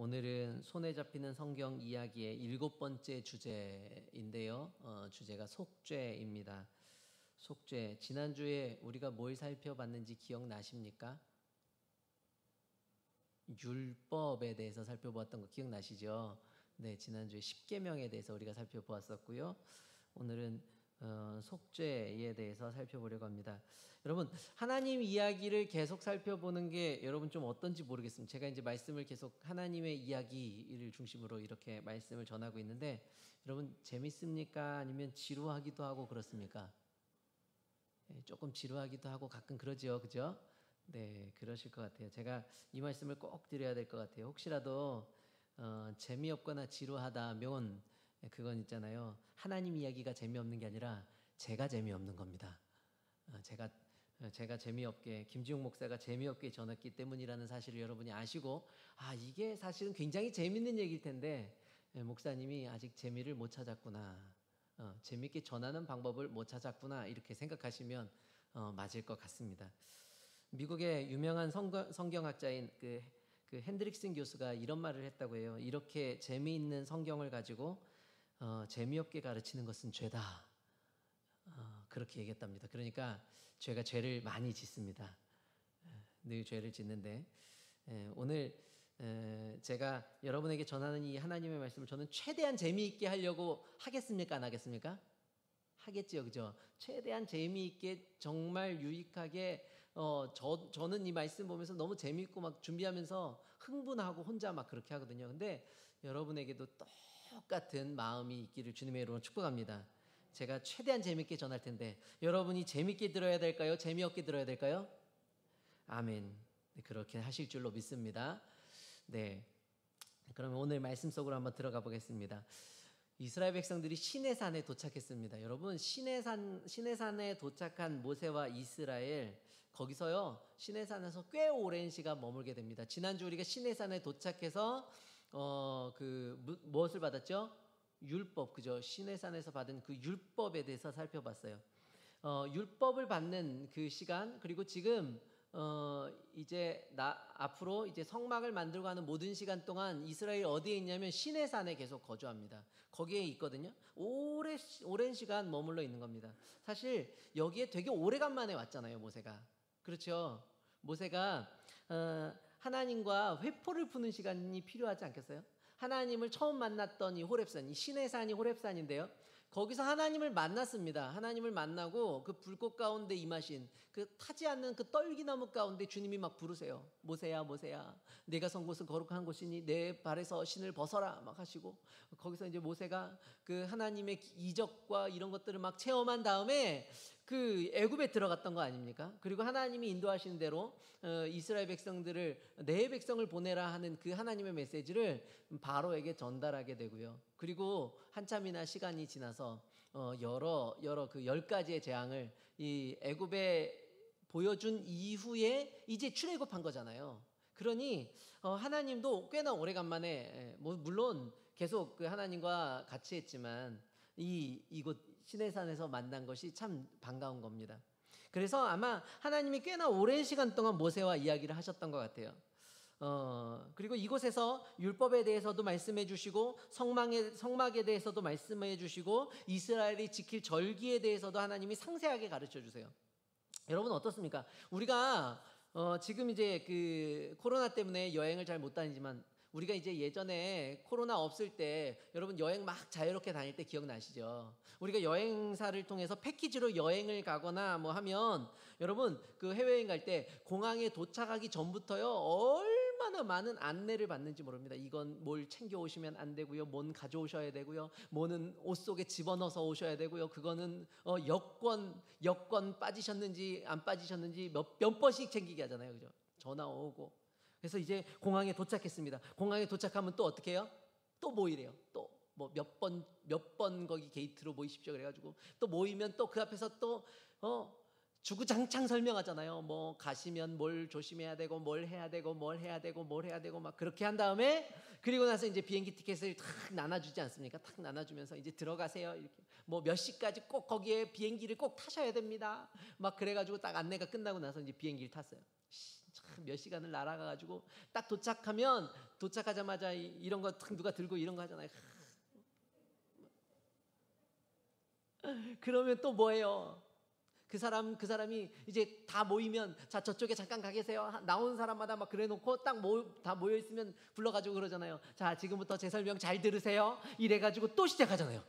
오늘은 손에 잡히는 성경 이야기의 7번째 주제인데요. 주제가 속죄입니다. 속죄. 지난주에 우리가 뭘 살펴봤는지 기억나십니까? 율법에 대해서 살펴보았던 거 기억나시죠? 네, 지난주에 십계명에 대해서 우리가 살펴보았었고요. 오늘은 속죄에 대해서 살펴보려고 합니다. 여러분, 하나님 이야기를 계속 살펴보는 게 여러분 좀 어떤지 모르겠습니다. 제가 이제 말씀을 계속 하나님의 이야기를 중심으로 이렇게 말씀을 전하고 있는데 여러분 재밌습니까? 아니면 지루하기도 하고 그렇습니까? 조금 지루하기도 하고 가끔 그러죠, 그죠? 네, 그러실 것 같아요. 제가 이 말씀을 꼭 드려야 될 것 같아요. 혹시라도 재미없거나 지루하다면 그건 있잖아요. 하나님 이야기가 재미없는 게 아니라 제가 재미없는 겁니다. 제가 재미없게 김지용 목사가 재미없게 전했기 때문이라는 사실을 여러분이 아시고 이게 사실은 굉장히 재밌는 얘기일 텐데 목사님이 아직 재미를 못 찾았구나. 재밌게 전하는 방법을 못 찾았구나 이렇게 생각하시면 맞을 것 같습니다. 미국의 유명한 성경학자인 그 핸드릭슨 교수가 이런 말을 했다고 해요. 이렇게 재미있는 성경을 가지고 재미없게 가르치는 것은 죄다. 그렇게 얘기했답니다. 그러니까 제가 죄를 많이 짓습니다. 늘 죄를 짓는데 오늘 제가 여러분에게 전하는 이 하나님의 말씀을 저는 최대한 재미있게 하려고 하겠습니까? 안 하겠습니까? 하겠죠, 그죠? 최대한 재미있게 정말 유익하게 저는 이 말씀 보면서 너무 재미있고 막 준비하면서 흥분하고 혼자 막 그렇게 하거든요. 근데 여러분에게도 똑같은 마음이 있기를 주님의 이름으로 축복합니다. 제가 최대한 재미있게 전할 텐데 여러분이 재미있게 들어야 될까요? 재미없게 들어야 될까요? 아멘. 네, 그렇게 하실 줄로 믿습니다. 네, 그러면 오늘 말씀 속으로 한번 들어가 보겠습니다. 이스라엘 백성들이 시내산에 도착했습니다. 여러분, 시내산에 도착한 모세와 이스라엘, 거기서요 시내산에서 꽤 오랜 시간 머물게 됩니다. 지난주 우리가 시내산에 도착해서 무엇을 받았죠? 율법, 그죠? 시내산에서 받은 그 율법에 대해서 살펴봤어요. 율법을 받는 그 시간, 그리고 지금 이제 앞으로 이제 성막을 만들고 하는 모든 시간 동안 이스라엘 어디에 있냐면 시내산에 계속 거주합니다. 거기에 있거든요. 오랜 시간 머물러 있는 겁니다. 사실 여기에 되게 오래간만에 왔잖아요, 모세가. 그렇죠? 모세가 하나님과 회포를 푸는 시간이 필요하지 않겠어요? 하나님을 처음 만났던 이 호렙산, 이 시내산이 호렙산인데요. 거기서 하나님을 만났습니다. 하나님을 만나고 그 불꽃 가운데 임하신 그 타지 않는 그 떨기나무 가운데 주님이 막 부르세요. 모세야, 모세야, 내가 선 곳은 거룩한 곳이니 내 발에서 신을 벗어라 막 하시고, 거기서 이제 모세가 그 하나님의 이적과 이런 것들을 막 체험한 다음에 그 애굽에 들어갔던 거 아닙니까? 그리고 하나님이 인도하시는 대로 이스라엘 백성들을 내 백성을 보내라 하는 그 하나님의 메시지를 바로에게 전달하게 되고요. 그리고 한참이나 시간이 지나서 여러 그 10가지의 재앙을 이 애굽에 보여준 이후에 이제 출애굽한 거잖아요. 그러니 하나님도 꽤나 오래간만에 물론 계속 그 하나님과 같이 했지만 이곳 시내산에서 만난 것이 참 반가운 겁니다. 그래서 아마 하나님이 꽤나 오랜 시간 동안 모세와 이야기를 하셨던 것 같아요. 그리고 이곳에서 율법에 대해서도 말씀해 주시고 성막에 대해서도 말씀해 주시고 이스라엘이 지킬 절기에 대해서도 하나님이 상세하게 가르쳐 주세요. 여러분 어떻습니까? 우리가 지금 이제 그 코로나 때문에 여행을 잘 못 다니지만 우리가 이제 예전에 코로나 없을 때 여러분 여행 막 자유롭게 다닐 때 기억나시죠? 우리가 여행사를 통해서 패키지로 여행을 가거나 뭐 하면 여러분 그 해외여행 갈 때 공항에 도착하기 전부터요 얼마나 많은 안내를 받는지 모릅니다. 이건 뭘 챙겨 오시면 안 되고요, 뭔 가져오셔야 되고요, 뭐는 옷 속에 집어넣어서 오셔야 되고요, 그거는 여권 빠지셨는지 안 빠지셨는지 몇 번씩 챙기게 하잖아요, 그죠? 전화 오고. 그래서 이제 공항에 도착했습니다. 공항에 도착하면 또 어떻게 해요? 또 모이래요. 또 뭐 몇 번 거기 게이트로 모이십시오 그래가지고 또 모이면 또 그 앞에서 또 주구장창 설명하잖아요. 뭐 가시면 뭘 조심해야 되고 뭘 해야 되고 뭘 해야 되고 뭘 해야 되고 막 그렇게 한 다음에 그리고 나서 이제 비행기 티켓을 탁 나눠주지 않습니까? 탁 나눠주면서 이제 들어가세요 이렇게 뭐 몇 시까지 꼭 거기에 비행기를 꼭 타셔야 됩니다. 막 그래가지고 딱 안내가 끝나고 나서 이제 비행기를 탔어요. 참 몇 시간을 날아가가지고 딱 도착하면 도착하자마자 이런 거 누가 들고 이런 거 하잖아요. 그러면 또 뭐예요? 그 사람이 이제 다 모이면 자 저쪽에 잠깐 가 계세요. 나온 사람마다 막 그래놓고 다 모여 있으면 불러가지고 그러잖아요. 자 지금부터 제 설명 잘 들으세요. 이래가지고 또 시작하잖아요.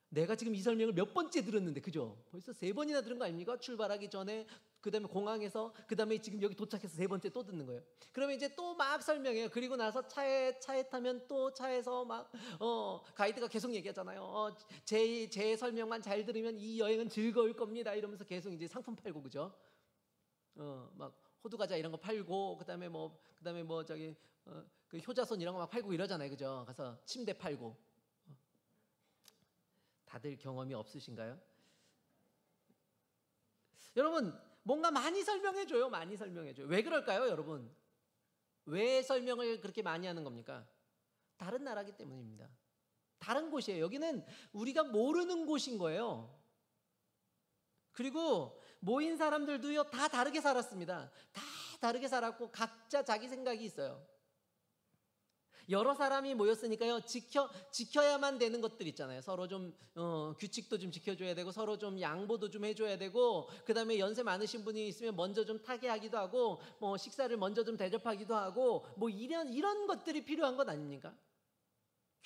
내가 지금 이 설명을 몇 번째 들었는데 그죠? 벌써 3번이나 들은 거 아닙니까? 출발하기 전에 그다음에 공항에서 그다음에 지금 여기 도착해서 3번째 또 듣는 거예요. 그러면 이제 또 막 설명해요. 그리고 나서 차에 타면 또 차에서 막 가이드가 계속 얘기하잖아요. 제 설명만 잘 들으면 이 여행은 즐거울 겁니다. 이러면서 계속 이제 상품 팔고 그죠? 막 호두 과자 이런 거 팔고 그다음에 뭐 저기 그 효자손 이런 거 막 팔고 이러잖아요. 그죠? 가서 침대 팔고. 다들 경험이 없으신가요? 여러분 뭔가 많이 설명해줘요. 많이 설명해줘요. 왜 그럴까요 여러분? 왜 설명을 그렇게 많이 하는 겁니까? 다른 나라기 때문입니다. 다른 곳이에요. 여기는 우리가 모르는 곳인 거예요. 그리고 모인 사람들도요 다 다르게 살았습니다. 다 다르게 살았고 각자 자기 생각이 있어요. 여러 사람이 모였으니까요 지켜야만 되는 것들 있잖아요. 서로 좀 규칙도 좀 지켜줘야 되고 서로 좀 양보도 좀 해줘야 되고 그다음에 연세 많으신 분이 있으면 먼저 좀 타개하기도 하고 뭐 식사를 먼저 좀 대접하기도 하고 뭐 이런 것들이 필요한 것 아닙니까?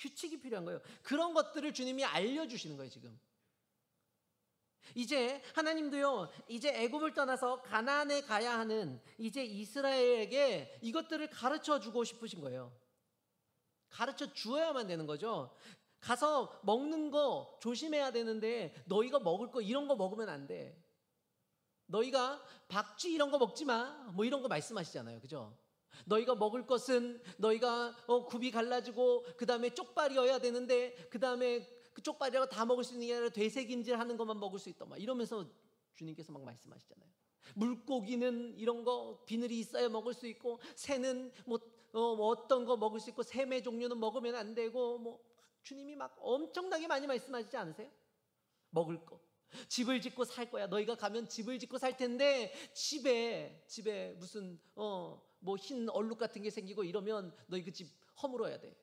규칙이 필요한 거예요. 그런 것들을 주님이 알려주시는 거예요 지금. 이제 하나님도요 이제 애굽을 떠나서 가나안에 가야 하는 이제 이스라엘에게 이것들을 가르쳐 주고 싶으신 거예요. 가르쳐 주어야만 되는 거죠. 가서 먹는 거 조심해야 되는데 너희가 먹을 거 이런 거 먹으면 안 돼. 너희가 박쥐 이런 거 먹지 마. 뭐 이런 거 말씀하시잖아요. 그죠? 너희가 먹을 것은 너희가 굽이 갈라지고 그다음에 쪽발이어야 되는데 그다음에 그 쪽발이라고 다 먹을 수 있는 게 아니라 되새김질 하는 것만 먹을 수 있다. 막 이러면서 주님께서 막 말씀하시잖아요. 물고기는 이런 거 비늘이 있어야 먹을 수 있고 새는 뭐 어떤 거 먹을 수 있고 샘의 종류는 먹으면 안 되고 뭐 주님이 막 엄청나게 많이 말씀하시지 않으세요? 먹을 거 집을 짓고 살 거야. 너희가 가면 집을 짓고 살 텐데 집에 무슨 뭐 흰 얼룩 같은 게 생기고 이러면 너희 그 집 허물어야 돼.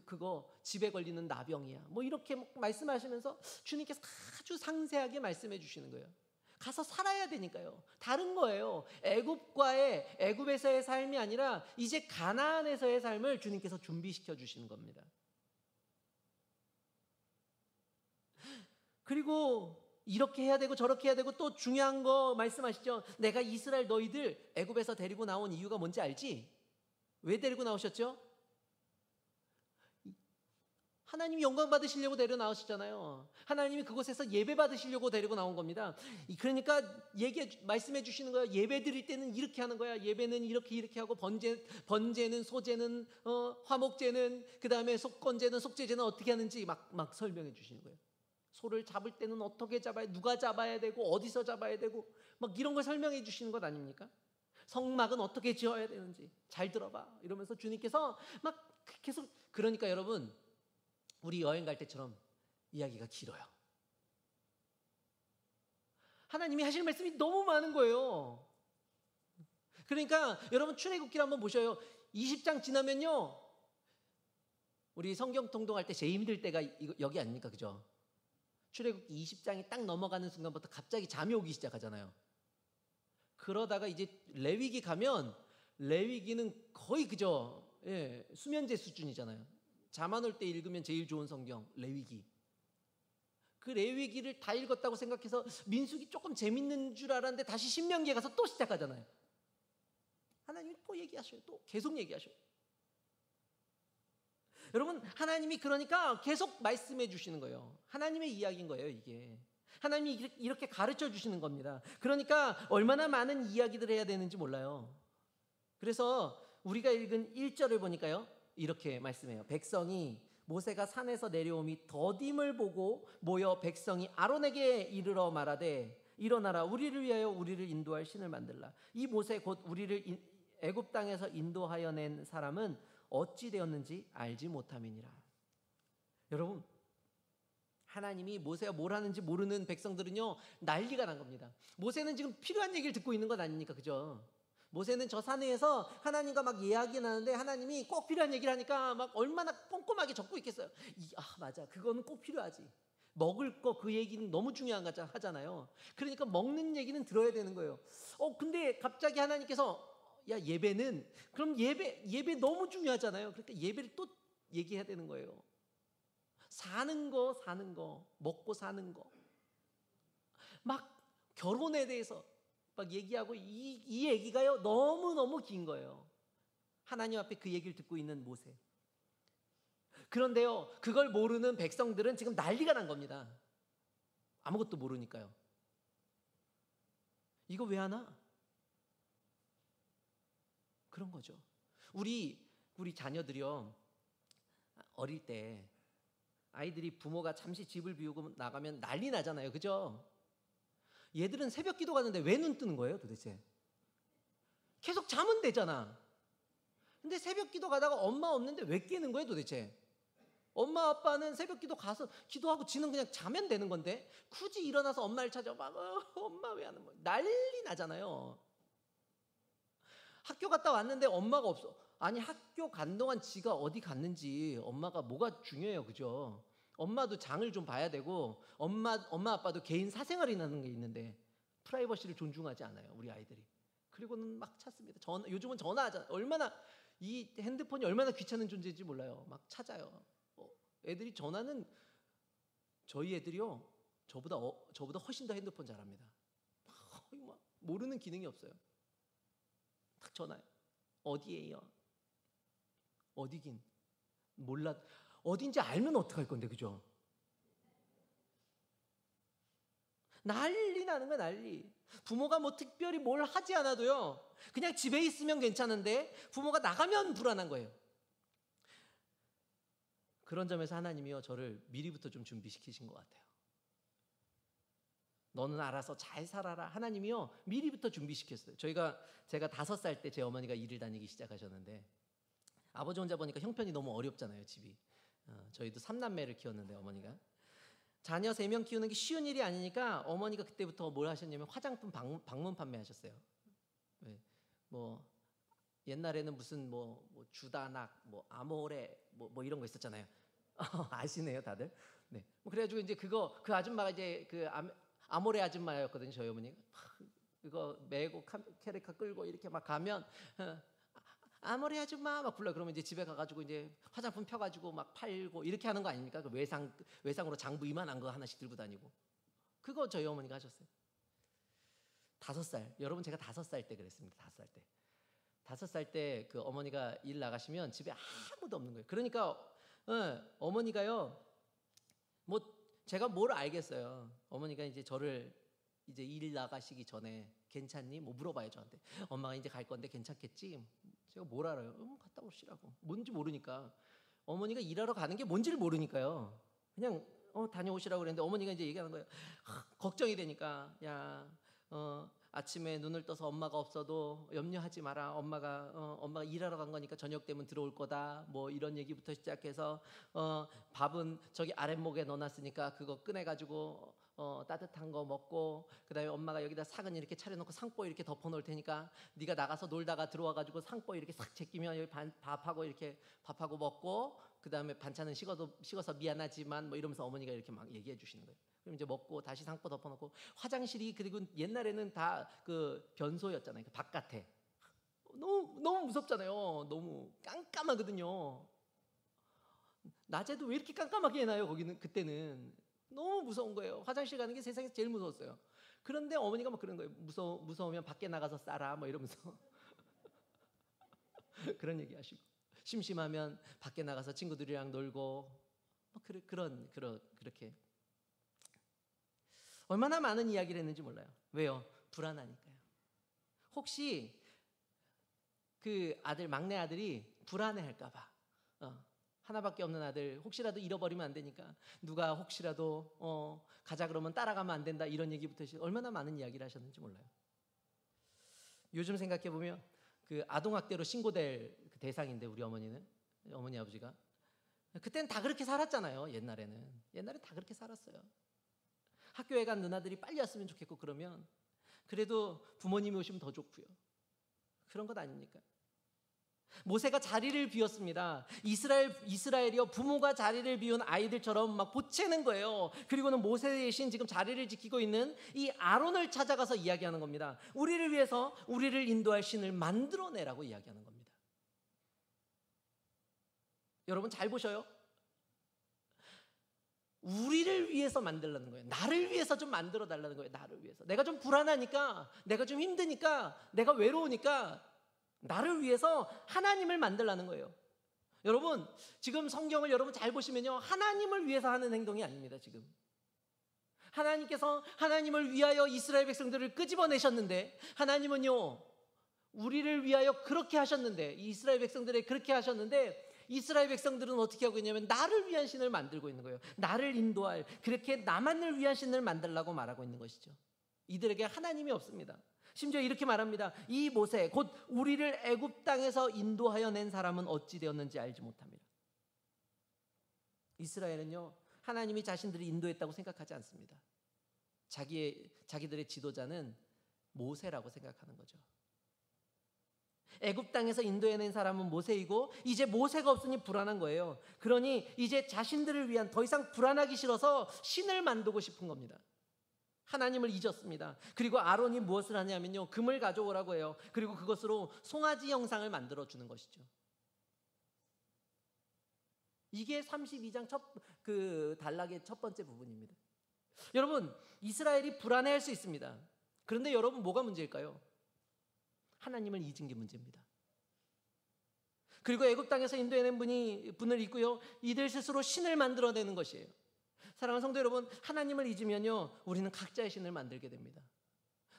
그거 집에 걸리는 나병이야. 뭐 이렇게 말씀하시면서 주님께서 아주 상세하게 말씀해 주시는 거예요. 가서 살아야 되니까요. 다른 거예요. 애굽에서의 삶이 아니라 이제 가나안에서의 삶을 주님께서 준비시켜 주시는 겁니다. 그리고 이렇게 해야 되고 저렇게 해야 되고 또 중요한 거 말씀하시죠. 내가 이스라엘 너희들 애굽에서 데리고 나온 이유가 뭔지 알지? 왜 데리고 나오셨죠? 하나님이 영광 받으시려고 데리고 나오셨잖아요. 하나님이 그곳에서 예배 받으시려고 데리고 나온 겁니다. 그러니까 말씀해 주시는 거예요. 예배 드릴 때는 이렇게 하는 거야. 예배는 이렇게 하고 번제는 소제는 화목제는 그다음에 속건제는 속죄제는 어떻게 하는지 막 설명해 주시는 거예요. 소를 잡을 때는 어떻게 잡아야 누가 잡아야 되고 어디서 잡아야 되고 막 이런 걸 설명해 주시는 것 아닙니까? 성막은 어떻게 지어야 되는지 잘 들어봐 이러면서 주님께서 막 계속 그러니까 여러분 우리 여행 갈 때처럼 이야기가 길어요. 하나님이 하실 말씀이 너무 많은 거예요. 그러니까 여러분 출애굽기를 한번 보셔요. 20장 지나면요 우리 성경 통독할 때 제일 힘들 때가 여기 아닙니까? 그죠? 출애굽기 20장이 딱 넘어가는 순간부터 갑자기 잠이 오기 시작하잖아요. 그러다가 이제 레위기 가면 레위기는 거의 그죠? 수면제 수준이잖아요. 잠 안 올 때 읽으면 제일 좋은 성경 레위기. 그 레위기를 다 읽었다고 생각해서 민수기 조금 재밌는 줄 알았는데 다시 신명기에 가서 또 시작하잖아요. 하나님이 또 얘기하셔요. 또 계속 얘기하셔요. 여러분 하나님이 그러니까 계속 말씀해 주시는 거예요. 하나님의 이야기인 거예요 이게. 하나님이 이렇게 가르쳐 주시는 겁니다. 그러니까 얼마나 많은 이야기들을 해야 되는지 몰라요. 그래서 우리가 읽은 1절을 보니까요 이렇게 말씀해요. 백성이 모세가 산에서 내려오미 더딤을 보고 모여 백성이 아론에게 이르러 말하되 일어나라 우리를 위하여 우리를 인도할 신을 만들라. 이 모세 곧 우리를 애굽 땅에서 인도하여 낸 사람은 어찌 되었는지 알지 못함이니라. 여러분 하나님이 모세가 뭘 하는지 모르는 백성들은요 난리가 난 겁니다. 모세는 지금 필요한 얘기를 듣고 있는 건 아닙니까? 그죠? 모세는 저 산에서 하나님과 막 이야기 나는데 하나님이 꼭 필요한 얘기를 하니까 막 얼마나 꼼꼼하게 적고 있겠어요. 맞아, 그거는 꼭 필요하지. 먹을 거 그 얘기는 너무 중요한 거 하잖아요. 그러니까 먹는 얘기는 들어야 되는 거예요. 근데 갑자기 하나님께서 야, 예배는 그럼 예배 너무 중요하잖아요. 그러니까 예배를 또 얘기해야 되는 거예요. 사는 거 먹고 사는 거 막 결혼에 대해서 막 얘기하고 이 얘기가요 너무너무 긴 거예요. 하나님 앞에 그 얘기를 듣고 있는 모세. 그런데요 그걸 모르는 백성들은 지금 난리가 난 겁니다. 아무것도 모르니까요. 이거 왜 하나? 그런 거죠. 우리 자녀들이요 어릴 때 아이들이 부모가 잠시 집을 비우고 나가면 난리 나잖아요. 그죠? 얘들은 새벽 기도 가는데 왜 눈 뜨는 거예요 도대체? 계속 자면 되잖아. 근데 새벽 기도 가다가 엄마 없는데 왜 깨는 거예요 도대체? 엄마 아빠는 새벽 기도 가서 기도하고 지는 그냥 자면 되는 건데 굳이 일어나서 엄마를 찾아 막 엄마 왜 하는 거야? 난리 나잖아요. 학교 갔다 왔는데 엄마가 없어. 아니 학교 간 동안 지가 어디 갔는지 엄마가 뭐가 중요해요. 그죠? 엄마도 장을 좀 봐야 되고 엄마 아빠도 개인 사생활이라는 게 있는데 프라이버시를 존중하지 않아요. 우리 아이들이. 그리고는 막 찾습니다. 요즘은 전화하잖아요. 얼마나 이 핸드폰이 얼마나 귀찮은 존재인지 몰라요. 막 찾아요. 애들이 전화는 저희 애들이요 저보다 훨씬 더 핸드폰 잘합니다. 모르는 기능이 없어요. 딱 전화해. 어디에요? 어디긴 몰라. 어딘지 알면 어떡할 건데 그죠? 난리 나는 거야 난리. 부모가 뭐 특별히 뭘 하지 않아도요 그냥 집에 있으면 괜찮은데 부모가 나가면 불안한 거예요. 그런 점에서 하나님이요 저를 미리부터 좀 준비시키신 것 같아요. 너는 알아서 잘 살아라. 하나님이요 미리부터 준비시켰어요. 제가 5살 때 제 어머니가 일을 다니기 시작하셨는데 아버지 혼자 보니까 형편이 너무 어렵잖아요 집이. 저희도 3남매를 키웠는데 어머니가 자녀 3명 키우는 게 쉬운 일이 아니니까 어머니가 그때부터 뭘 하셨냐면 화장품 방문 판매하셨어요. 네. 뭐 옛날에는 무슨 뭐 주다낙 뭐 아모레 뭐 이런 거 있었잖아요. 아시네요 다들. 네. 뭐 그래가지고 이제 그 아줌마가 이제 그 아모레 아줌마였거든요 저희 어머니가. 그거 메고 캐릭터 끌고 이렇게 막 가면 아모레 아줌마 막 불러. 그러면 이제 집에 가가지고 이제 화장품 펴가지고 막 팔고 이렇게 하는 거 아닙니까? 그 외상으로 장부 이만한 거 하나씩 들고 다니고. 그거 저희 어머니가 하셨어요. 5살. 여러분 제가 5살 때 그랬습니다. 5살 때. 5살 때 그 어머니가 일 나가시면 집에 아무도 없는 거예요. 그러니까 어머니가요 뭐 제가 뭘 알겠어요. 어머니가 이제 저를 이제 일 나가시기 전에 괜찮니? 뭐 물어봐요 저한테. 엄마가 이제 갈 건데 괜찮겠지? 제가 뭘 알아요? 갔다 오시라고. 뭔지 모르니까. 어머니가 일하러 가는 게 뭔지를 모르니까요. 그냥 다녀오시라고 그랬는데 어머니가 이제 얘기하는 거예요. 걱정이 되니까 야 아침에 눈을 떠서 엄마가 없어도 염려하지 마라. 엄마가 일하러 간 거니까 저녁 되면 들어올 거다. 뭐 이런 얘기부터 시작해서 밥은 저기 아랫목에 넣어놨으니까 그거 꺼내가지고 따뜻한 거 먹고 그다음에 엄마가 여기다 상은 이렇게 차려놓고 상포 이렇게 덮어놓을 테니까 네가 나가서 놀다가 들어와가지고 상포 이렇게 싹 제끼면 여기 밥하고 이렇게 밥하고 먹고 그다음에 반찬은 식어서 미안하지만 뭐 이러면서 어머니가 이렇게 막 얘기해 주시는 거예요. 그럼 이제 먹고 다시 상포 덮어놓고 화장실이 그리고 옛날에는 다 그 변소였잖아요. 그 바깥에 너무 무섭잖아요. 너무 깜깜하거든요. 낮에도 왜 이렇게 깜깜하게 해놔요? 거기는 그때는 너무 무서운 거예요. 화장실 가는 게 세상에서 제일 무서웠어요. 그런데 어머니가 막 그런 거예요. 무서우면 밖에 나가서 싸라 뭐 이러면서 그런 얘기 하시고 심심하면 밖에 나가서 친구들이랑 놀고 뭐 그렇게 얼마나 많은 이야기를 했는지 몰라요. 왜요? 불안하니까요. 혹시 그 막내 아들이 불안해할까봐 하나밖에 없는 아들 혹시라도 잃어버리면 안 되니까 누가 혹시라도 가자 그러면 따라가면 안 된다 이런 얘기부터 얼마나 많은 이야기를 하셨는지 몰라요. 요즘 생각해 보면 그 아동학대로 신고될 그 대상인데 우리 어머니 아버지가 그때는 다 그렇게 살았잖아요. 옛날에 다 그렇게 살았어요. 학교에 간 누나들이 빨리 왔으면 좋겠고, 그러면 그래도 부모님이 오시면 더 좋고요. 그런 것 아닙니까? 모세가 자리를 비웠습니다. 이스라엘이요, 부모가 자리를 비운 아이들처럼 막 보채는 거예요. 그리고는 모세 대신 지금 자리를 지키고 있는 이 아론을 찾아가서 이야기하는 겁니다. 우리를 위해서 우리를 인도할 신을 만들어내라고 이야기하는 겁니다. 여러분 잘 보셔요. 우리를 위해서 만들라는 거예요. 나를 위해서 좀 만들어 달라는 거예요. 나를 위해서. 내가 좀 불안하니까, 내가 좀 힘드니까, 내가 외로우니까 나를 위해서 하나님을 만들라는 거예요. 여러분, 지금 성경을 여러분 잘 보시면요, 하나님을 위해서 하는 행동이 아닙니다. 지금 하나님께서 하나님을 위하여 이스라엘 백성들을 끄집어내셨는데, 하나님은요 우리를 위하여 그렇게 하셨는데, 이스라엘 백성들에 그렇게 하셨는데, 이스라엘 백성들은 어떻게 하고 있냐면 나를 위한 신을 만들고 있는 거예요. 나를 인도할, 그렇게 나만을 위한 신을 만들라고 말하고 있는 것이죠. 이들에게 하나님이 없습니다. 심지어 이렇게 말합니다. 이 모세, 곧 우리를 애굽 땅에서 인도하여 낸 사람은 어찌 되었는지 알지 못합니다. 이스라엘은요, 하나님이 자신들이 인도했다고 생각하지 않습니다. 자기들의 지도자는 모세라고 생각하는 거죠. 애굽 땅에서 인도해낸 사람은 모세이고, 이제 모세가 없으니 불안한 거예요. 그러니 이제 자신들을 위한, 더 이상 불안하기 싫어서 신을 만들고 싶은 겁니다. 하나님을 잊었습니다. 그리고 아론이 무엇을 하냐면요, 금을 가져오라고 해요. 그리고 그것으로 송아지 형상을 만들어 주는 것이죠. 이게 32장 단락의 첫 번째 부분입니다. 여러분, 이스라엘이 불안해할 수 있습니다. 그런데 여러분, 뭐가 문제일까요? 하나님을 잊은 게 문제입니다. 그리고 애굽 땅에서 인도해낸 분을 잊고요, 이들 스스로 신을 만들어내는 것이에요. 사랑하는 성도 여러분, 하나님을 잊으면요, 우리는 각자의 신을 만들게 됩니다.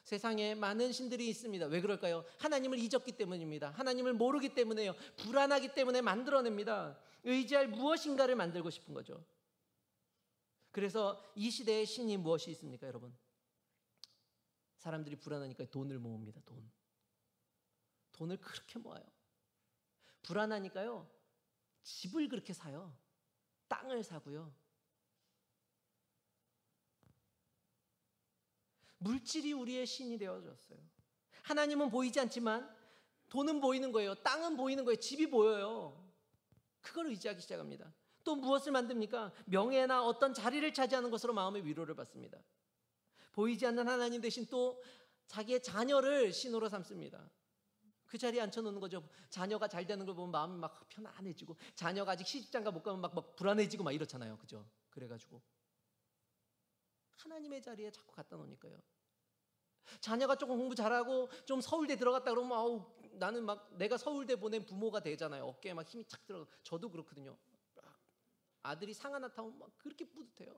세상에 많은 신들이 있습니다. 왜 그럴까요? 하나님을 잊었기 때문입니다. 하나님을 모르기 때문에요. 불안하기 때문에 만들어냅니다. 의지할 무엇인가를 만들고 싶은 거죠. 그래서 이 시대의 신이 무엇이 있습니까, 여러분? 사람들이 불안하니까 돈을 모읍니다. 돈을 그렇게 모아요. 불안하니까요, 집을 그렇게 사요. 땅을 사고요. 물질이 우리의 신이 되어졌어요. 하나님은 보이지 않지만 돈은 보이는 거예요. 땅은 보이는 거예요. 집이 보여요. 그걸 의지하기 시작합니다. 또 무엇을 만듭니까? 명예나 어떤 자리를 차지하는 것으로 마음의 위로를 받습니다. 보이지 않는 하나님 대신 또 자기의 자녀를 신으로 삼습니다. 그 자리에 앉혀놓는 거죠. 자녀가 잘 되는 걸 보면 마음이 막 편안해지고, 자녀가 아직 시집장가 못 가면 막 불안해지고 막 이렇잖아요. 그죠? 그래가지고 하나님의 자리에 자꾸 갖다 놓으니까요. 자녀가 조금 공부 잘하고 좀 서울대 들어갔다 그러면 나는 막 내가 서울대 보낸 부모가 되잖아요. 어깨에 막 힘이 착 들어가. 저도 그렇거든요. 아들이 상 하나 타면 막 그렇게 뿌듯해요.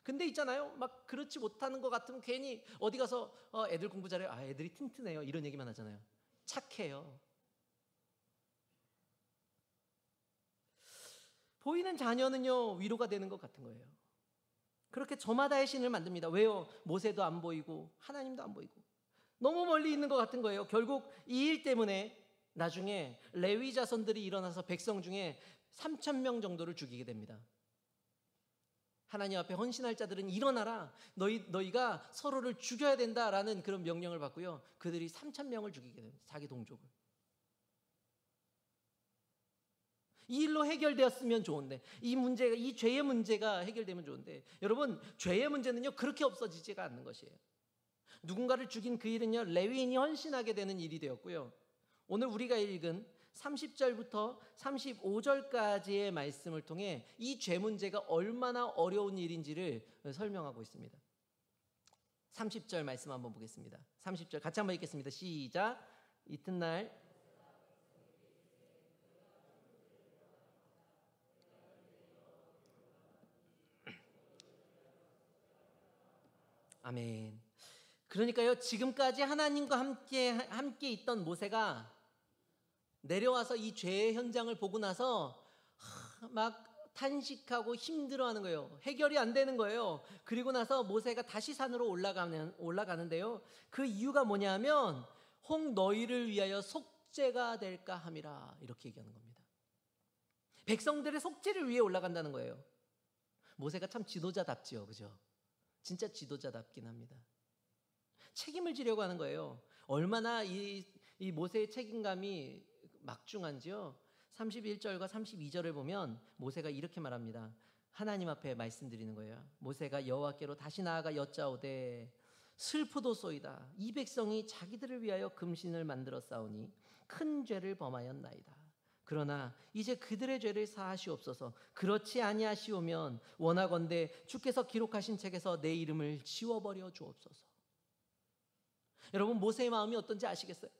근데 있잖아요, 막 그렇지 못하는 것 같으면 괜히 어디 가서 애들 공부 잘해요. 애들이 튼튼해요. 이런 얘기만 하잖아요. 착해요. 보이는 자녀는요, 위로가 되는 것 같은 거예요. 그렇게 저마다의 신을 만듭니다. 왜요? 모세도 안 보이고 하나님도 안 보이고 너무 멀리 있는 것 같은 거예요. 결국 이 일 때문에 나중에 레위 자손들이 일어나서 백성 중에 3,000명 정도를 죽이게 됩니다. 하나님 앞에 헌신할 자들은 일어나라, 너희가 서로를 죽여야 된다라는 그런 명령을 받고요, 그들이 3,000명을 죽이게 됩니다. 자기 동족을. 이 일로 해결되었으면 좋은데, 이 죄의 문제가 해결되면 좋은데, 여러분, 죄의 문제는요 그렇게 없어지지가 않는 것이에요. 누군가를 죽인 그 일은요, 레위인이 헌신하게 되는 일이 되었고요, 오늘 우리가 읽은 30절부터 35절까지의 말씀을 통해 이 죄 문제가 얼마나 어려운 일인지를 설명하고 있습니다. 30절 말씀 한번 보겠습니다. 30절 같이 한번 읽겠습니다. 시작. 이튿날 아멘. 그러니까요, 지금까지 하나님과 함께 있던 모세가 내려와서 이 죄의 현장을 보고 나서 막 탄식하고 힘들어하는 거예요. 해결이 안 되는 거예요. 그리고 나서 모세가 다시 산으로 올라가는데요, 그 이유가 뭐냐면 혹 너희를 위하여 속죄가 될까 함이라, 이렇게 얘기하는 겁니다. 백성들의 속죄를 위해 올라간다는 거예요. 모세가 참 지도자답지요, 그죠? 진짜 지도자답긴 합니다. 책임을 지려고 하는 거예요. 얼마나 이 모세의 책임감이 막중한지요. 31절과 32절을 보면 모세가 이렇게 말합니다. 하나님 앞에 말씀드리는 거예요. 모세가 여호와께로 다시 나아가 여짜오되 슬프도소이다. 이 백성이 자기들을 위하여 금신을 만들어 싸우니 큰 죄를 범하였나이다. 그러나 이제 그들의 죄를 사하시옵소서. 그렇지 아니하시오면 원하건대 주께서 기록하신 책에서 내 이름을 지워버려 주옵소서. 여러분, 모세의 마음이 어떤지 아시겠어요?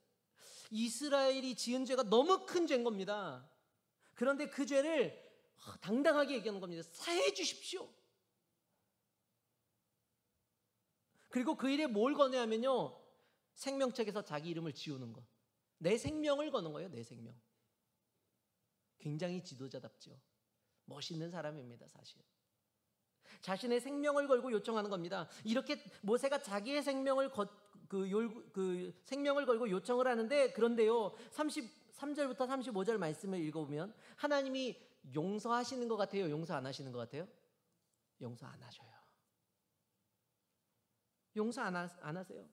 이스라엘이 지은 죄가 너무 큰 죄인 겁니다. 그런데 그 죄를 당당하게 얘기하는 겁니다. 사해 주십시오. 그리고 그 일에 뭘 권해하면요, 생명책에서 자기 이름을 지우는 것. 내 생명을 거는 거예요. 내 생명. 굉장히 지도자답죠. 멋있는 사람입니다, 사실. 자신의 생명을 걸고 요청하는 겁니다. 이렇게 모세가 자기의 생명을 생명을 걸고 요청을 하는데, 그런데요, 33절부터 35절 말씀을 읽어보면 하나님이 용서하시는 것 같아요? 용서 안 하시는 것 같아요? 용서 안 하셔요. 용서 안 하세요.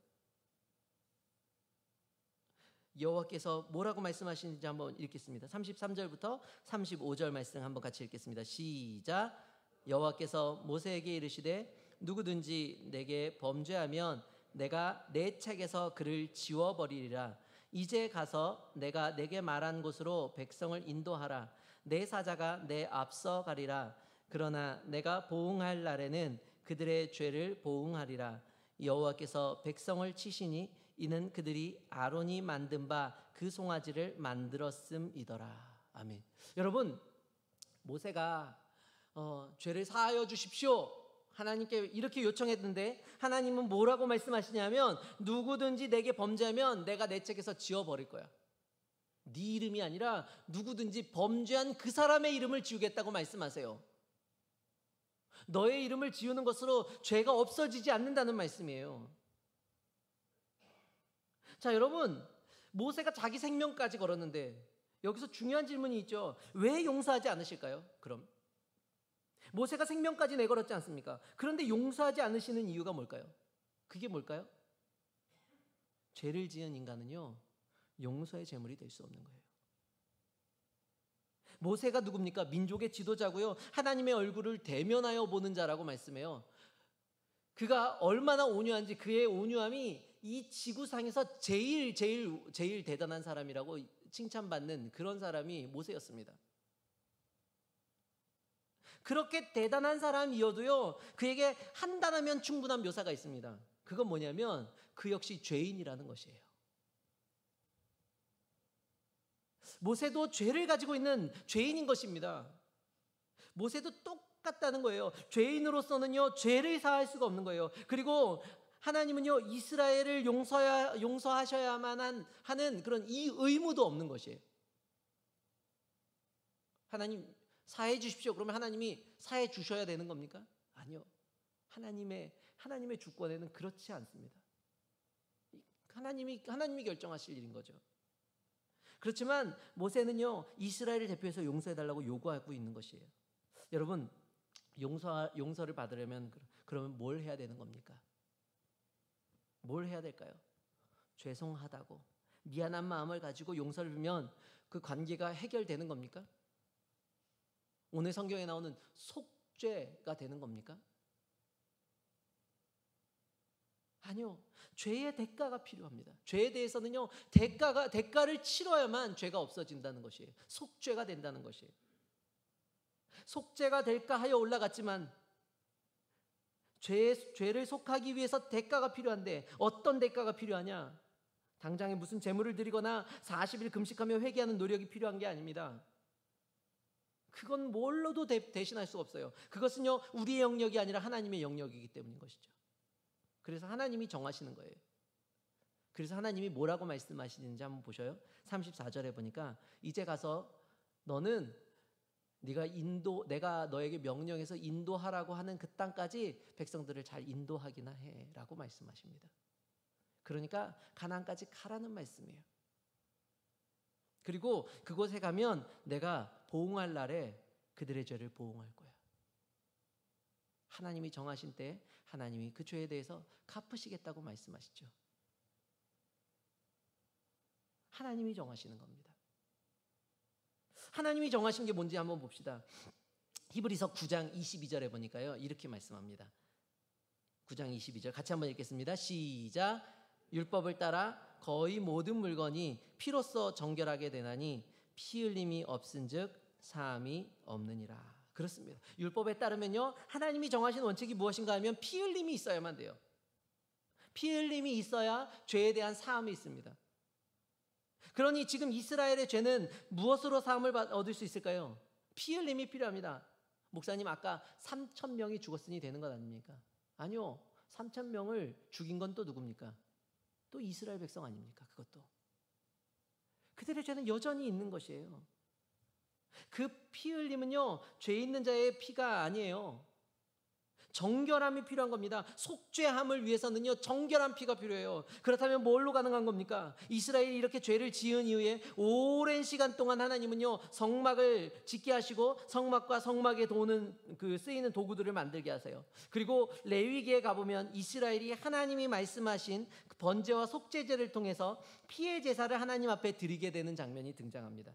여호와께서 뭐라고 말씀하시는지 한번 읽겠습니다. 33절부터 35절 말씀 한번 같이 읽겠습니다. 시작. 여호와께서 모세에게 이르시되 누구든지 내게 범죄하면 내가 내 책에서 그를 지워버리리라. 이제 가서 내가 내게 말한 곳으로 백성을 인도하라. 내 사자가 내 앞서 가리라. 그러나 내가 보응할 날에는 그들의 죄를 보응하리라. 여호와께서 백성을 치시니 이는 그들이 아론이 만든 바 그 송아지를 만들었음이더라. 아멘. 여러분, 모세가 죄를 사하여 주십시오, 하나님께 이렇게 요청했는데 하나님은 뭐라고 말씀하시냐면 누구든지 내게 범죄하면 내가 내 책에서 지워버릴 거야. 네 이름이 아니라 누구든지 범죄한 그 사람의 이름을 지우겠다고 말씀하세요. 너의 이름을 지우는 것으로 죄가 없어지지 않는다는 말씀이에요. 자, 여러분, 모세가 자기 생명까지 걸었는데 여기서 중요한 질문이 있죠. 왜 용서하지 않으실까요? 그럼 모세가 생명까지 내걸었지 않습니까? 그런데 용서하지 않으시는 이유가 뭘까요? 그게 뭘까요? 죄를 지은 인간은요, 용서의 제물이 될 수 없는 거예요. 모세가 누굽니까? 민족의 지도자고요, 하나님의 얼굴을 대면하여 보는 자라고 말씀해요. 그가 얼마나 온유한지, 그의 온유함이 이 지구상에서 제일 대단한 사람이라고 칭찬받는 그런 사람이 모세였습니다. 그렇게 대단한 사람이어도요, 그에게 한단하면 충분한 묘사가 있습니다. 그건 뭐냐면 그 역시 죄인이라는 것이에요. 모세도 죄를 가지고 있는 죄인인 것입니다. 모세도 똑같다는 거예요. 죄인으로서는요, 죄를 사할 수가 없는 거예요. 그리고 하나님은요, 이스라엘을 용서하셔야만 하는 그런 이 의무도 없는 것이에요. 하나님 사해 주십시오. 그러면 하나님이 사해 주셔야 되는 겁니까? 아니요. 하나님의 주권에는 그렇지 않습니다. 하나님이 결정하실 일인 거죠. 그렇지만 모세는요, 이스라엘을 대표해서 용서해 달라고 요구하고 있는 것이에요. 여러분, 용서를 받으려면 그러면 뭘 해야 되는 겁니까? 뭘 해야 될까요? 죄송하다고 미안한 마음을 가지고 용서를 빌면 그 관계가 해결되는 겁니까? 오늘 성경에 나오는 속죄가 되는 겁니까? 아니요. 죄의 대가가 필요합니다. 죄에 대해서는요, 대가를 치러야만 죄가 없어진다는 것이에요. 속죄가 된다는 것이에요. 속죄가 될까 하여 올라갔지만 죄를 속하기 위해서 대가가 필요한데 어떤 대가가 필요하냐? 당장에 무슨 제물을 드리거나 40일 금식하며 회개하는 노력이 필요한 게 아닙니다. 그건 뭘로도 대신할 수 없어요. 그것은요, 우리의 영역이 아니라 하나님의 영역이기 때문인 것이죠. 그래서 하나님이 정하시는 거예요. 그래서 하나님이 뭐라고 말씀하시는지 한번 보셔요. 34절에 보니까 이제 가서 너는 내가 너에게 명령해서 인도하라고 하는 그 땅까지 백성들을 잘 인도하기나 해라고 말씀하십니다. 그러니까 가나안까지 가라는 말씀이에요. 그리고 그곳에 가면 내가 보응할 날에 그들의 죄를 보응할 거야. 하나님이 정하신 때 하나님이 그 죄에 대해서 갚으시겠다고 말씀하시죠. 하나님이 정하시는 겁니다. 하나님이 정하신 게 뭔지 한번 봅시다. 히브리서 9장 22절에 보니까요, 이렇게 말씀합니다. 9장 22절 같이 한번 읽겠습니다. 시작. 율법을 따라 거의 모든 물건이 피로써 정결하게 되나니 피 흘림이 없은즉 사함이 없느니라. 그렇습니다. 율법에 따르면요, 하나님이 정하신 원칙이 무엇인가 하면 피 흘림이 있어야만 돼요. 피 흘림이 있어야 죄에 대한 사함이 있습니다. 그러니 지금 이스라엘의 죄는 무엇으로 사함을 얻을 수 있을까요? 피 흘림이 필요합니다. 목사님, 아까 3,000명이 죽었으니 되는 것 아닙니까? 아니요. 3,000명을 죽인 건 또 누굽니까? 또 이스라엘 백성 아닙니까? 그것도. 그들의 죄는 여전히 있는 것이에요. 그 피 흘림은요, 죄 있는 자의 피가 아니에요. 정결함이 필요한 겁니다. 속죄함을 위해서는요, 정결한 피가 필요해요. 그렇다면 뭘로 가능한 겁니까? 이스라엘이 이렇게 죄를 지은 이후에 오랜 시간 동안 하나님은요, 성막을 짓게 하시고 성막과 성막에 쓰이는 도구들을 만들게 하세요. 그리고 레위기에 가보면 이스라엘이 하나님이 말씀하신 번제와 속죄제를 통해서 피의 제사를 하나님 앞에 드리게 되는 장면이 등장합니다.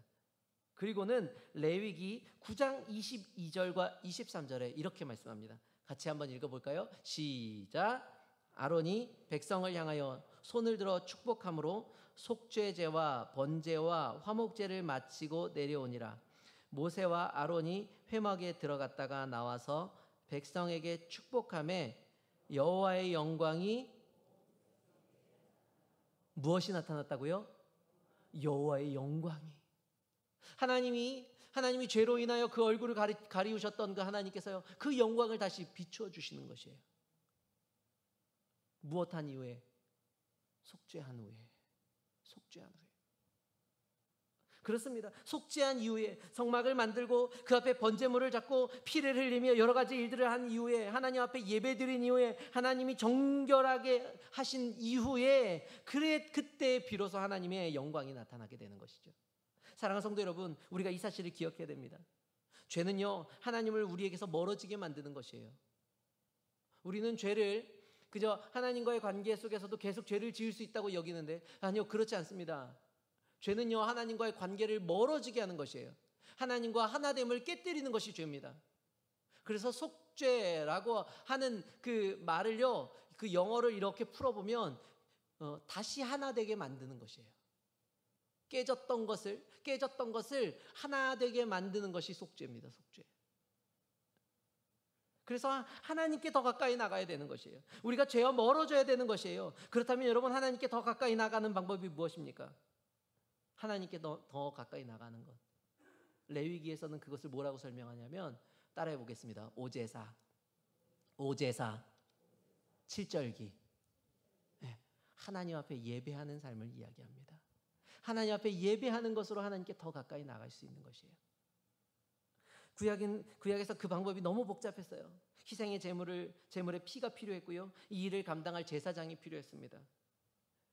그리고는 레위기 9장 22절과 23절에 이렇게 말씀합니다. 같이 한번 읽어볼까요? 시작. 아론이 백성을 향하여 손을 들어 축복함으로 속죄제와 번제와 화목제를 마치고 내려오니라. 모세와 아론이 회막에 들어갔다가 나와서 백성에게 축복함에 여호와의 영광이 무엇이 나타났다고요? 여호와의 영광이. 하나님이 죄로 인하여 그 얼굴을 가리우셨던 그 하나님께서요, 그 영광을 다시 비추어 주시는 것이에요. 무엇한 이후에? 속죄한 후에. 그렇습니다. 속죄한 이후에 성막을 만들고 그 앞에 번제물을 잡고 피를 흘리며 여러 가지 일들을 한 이후에, 하나님 앞에 예배드린 이후에, 하나님이 정결하게 하신 이후에, 그때 비로소 하나님의 영광이 나타나게 되는 것이죠. 사랑하는 성도 여러분, 우리가 이 사실을 기억해야 됩니다. 죄는요, 하나님을 우리에게서 멀어지게 만드는 것이에요. 우리는 죄를 그저 하나님과의 관계 속에서도 계속 죄를 지을 수 있다고 여기는데, 아니요, 그렇지 않습니다. 죄는요, 하나님과의 관계를 멀어지게 하는 것이에요. 하나님과 하나됨을 깨뜨리는 것이 죄입니다. 그래서 속죄라고 하는 그 말을요, 그 영어를 이렇게 풀어보면 다시 하나 되게 만드는 것이에요. 깨졌던 것을 하나 되게 만드는 것이 속죄입니다. 속죄. 그래서 하나님께 더 가까이 나가야 되는 것이에요. 우리가 죄와 멀어져야 되는 것이에요. 그렇다면 여러분, 하나님께 더 가까이 나가는 방법이 무엇입니까? 하나님께 더 가까이 나가는 것. 레위기에서는 그것을 뭐라고 설명하냐면, 따라해 보겠습니다. 오제사, 7절기. 네, 하나님 앞에 예배하는 삶을 이야기합니다. 하나님 앞에 예배하는 것으로 하나님께 더 가까이 나갈 수 있는 것이에요. 구약에서 그 방법이 너무 복잡했어요. 희생의 제물의 피가 필요했고요, 이 일을 감당할 제사장이 필요했습니다.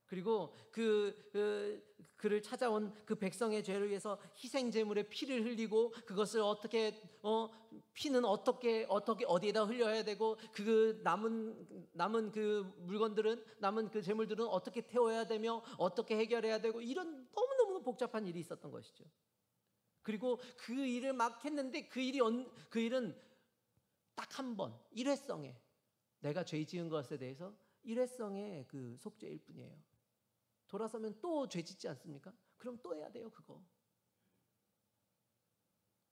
그리고 그를 찾아온 그 백성의 죄를 위해서 희생 제물의 피를 흘리고, 그것을 피는 어떻게 어디에다 흘려야 되고, 그 남은 그 물건들은, 남은 그 제물들은 어떻게 태워야 되며 어떻게 해결해야 되고, 이런 너무너무 복잡한 일이 있었던 것이죠. 그리고 그 일을 막 했는데 그 일은 딱 한 번, 일회성에, 내가 죄 지은 것에 대해서 일회성의 그 속죄일 뿐이에요. 돌아서면 또 죄 짓지 않습니까? 그럼 또 해야 돼요, 그거.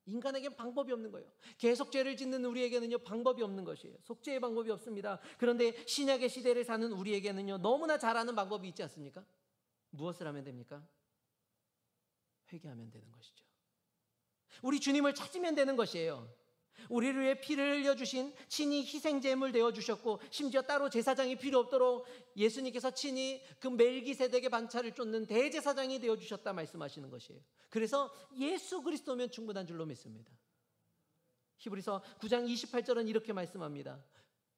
인간에겐 방법이 없는 거예요. 계속 죄를 짓는 우리에게는요, 방법이 없는 것이에요. 속죄의 방법이 없습니다. 그런데 신약의 시대를 사는 우리에게는요, 너무나 잘 아는 방법이 있지 않습니까? 무엇을 하면 됩니까? 회개하면 되는 것이죠. 우리 주님을 찾으면 되는 것이에요. 우리를 위해 피를 흘려주신, 친히 희생제물 되어주셨고, 심지어 따로 제사장이 필요 없도록 예수님께서 친히 그 멜기세덱의 반차를 쫓는 대제사장이 되어주셨다 말씀하시는 것이에요. 그래서 예수 그리스도면 충분한 줄로 믿습니다. 히브리서 9장 28절은 이렇게 말씀합니다.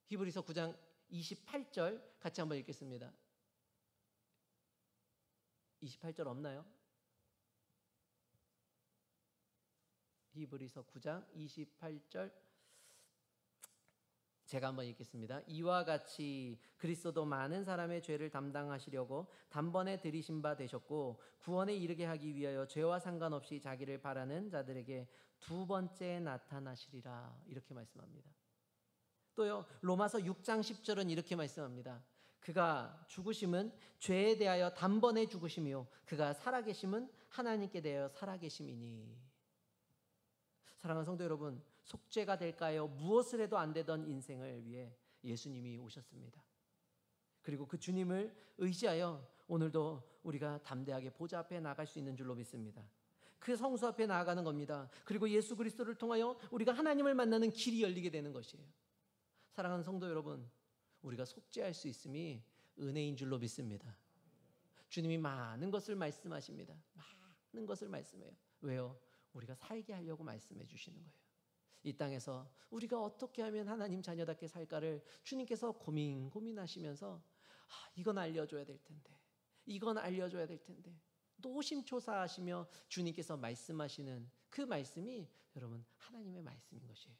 히브리서 9장 28절 같이 한번 읽겠습니다. 28절 없나요? 히브리서 9장 28절 제가 한번 읽겠습니다. 이와 같이 그리스도도 많은 사람의 죄를 담당하시려고 단번에 들이신 바 되셨고 구원에 이르게 하기 위하여 죄와 상관없이 자기를 바라는 자들에게 두 번째 나타나시리라. 이렇게 말씀합니다. 또요, 로마서 6장 10절은 이렇게 말씀합니다. 그가 죽으심은 죄에 대하여 단번에 죽으심이요 그가 살아계심은 하나님께 대하여 살아계심이니. 사랑하는 성도 여러분, 속죄가 될까요? 무엇을 해도 안 되던 인생을 위해 예수님이 오셨습니다. 그리고 그 주님을 의지하여 오늘도 우리가 담대하게 보좌 앞에 나갈 수 있는 줄로 믿습니다. 그 성수 앞에 나아가는 겁니다. 그리고 예수 그리스도를 통하여 우리가 하나님을 만나는 길이 열리게 되는 것이에요. 사랑하는 성도 여러분, 우리가 속죄할 수 있음이 은혜인 줄로 믿습니다. 주님이 많은 것을 말씀하십니다. 많은 것을 말씀해요. 왜요? 우리가 살게 하려고 말씀해 주시는 거예요. 이 땅에서 우리가 어떻게 하면 하나님 자녀답게 살까를 주님께서 고민하시면서 이건 알려줘야 될 텐데, 이건 알려줘야 될 텐데 노심초사하시며 주님께서 말씀하시는 그 말씀이 여러분 하나님의 말씀인 것이에요.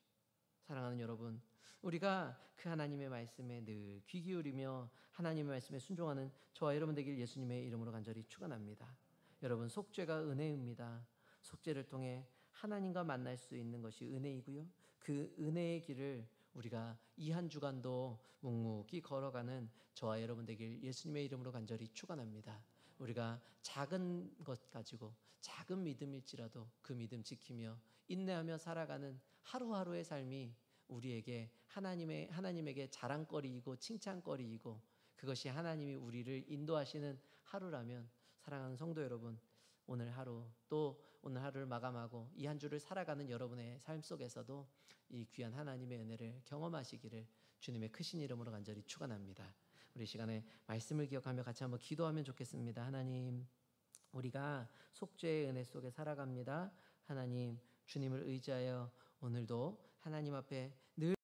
사랑하는 여러분, 우리가 그 하나님의 말씀에 늘 귀 기울이며 하나님의 말씀에 순종하는 저와 여러분 되길 예수님의 이름으로 간절히 축원합니다. 여러분, 속죄가 은혜입니다. 속죄를 통해 하나님과 만날 수 있는 것이 은혜이고요. 그 은혜의 길을 우리가 이 한 주간도 묵묵히 걸어가는 저와 여러분 되길 예수님의 이름으로 간절히 축원합니다. 우리가 작은 것 가지고 작은 믿음일지라도 그 믿음 지키며 인내하며 살아가는 하루하루의 삶이 우리에게 하나님에게 자랑거리이고 칭찬거리이고 그것이 하나님이 우리를 인도하시는 하루라면 사랑하는 성도 여러분, 오늘 하루 또 오늘 하루를 마감하고 이 한 주를 살아가는 여러분의 삶 속에서도 이 귀한 하나님의 은혜를 경험하시기를 주님의 크신 이름으로 간절히 축원합니다. 우리 시간에 말씀을 기억하며 같이 한번 기도하면 좋겠습니다. 하나님, 우리가 속죄의 은혜 속에 살아갑니다. 하나님, 주님을 의지하여 오늘도 하나님 앞에 늘